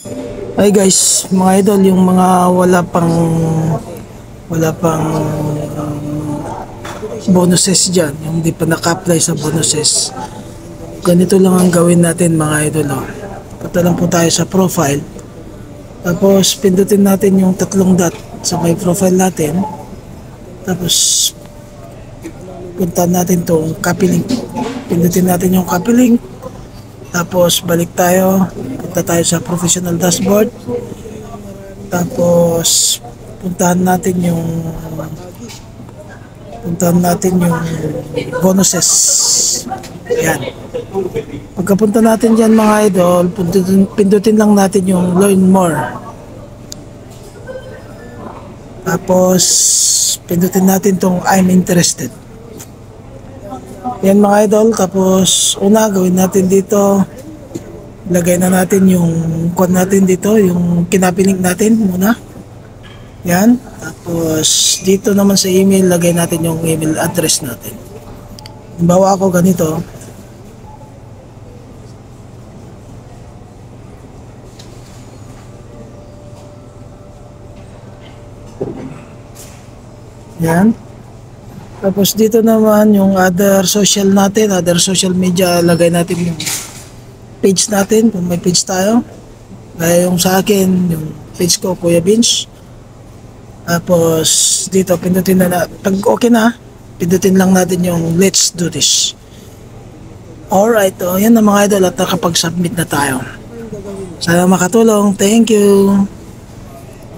Hi guys, mga idol, yung mga wala pang bonuses dyan, yung di pa naka-apply sa bonuses. Ganito lang ang gawin natin mga idol. Oh. Punta lang po tayo sa profile. Tapos pindutin natin yung tatlong dot sa may profile natin. Tapos punta natin tong copy link. Pindutin natin yung copy link. Tapos balik tayo. Punta tayo sa professional dashboard. Tapos puntahan natin yung bonuses. Ayan. Pagkapunta natin dyan mga idol, pindutin lang natin yung learn more. Tapos pindutin natin tong I'm interested. Yan mga idol. Tapos una gawin natin dito, lagay na natin yung code natin dito, yung kinapiling natin muna. Yan. Tapos dito naman sa email, lagay natin yung email address natin. Halimbawa ako ganito. Yan. Tapos dito naman yung other social natin, other social media, lagay natin yung page natin kung may page tayo. Kaya yung sa akin, yung page ko, Kuya Vince. Tapos dito pindutin na, pag okay na, pindutin lang natin yung let's do this. Alright, yan na mga idol at nakapag-submit na tayo. Sana makatulong. Thank you.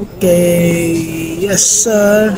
Okay. Yes, sir.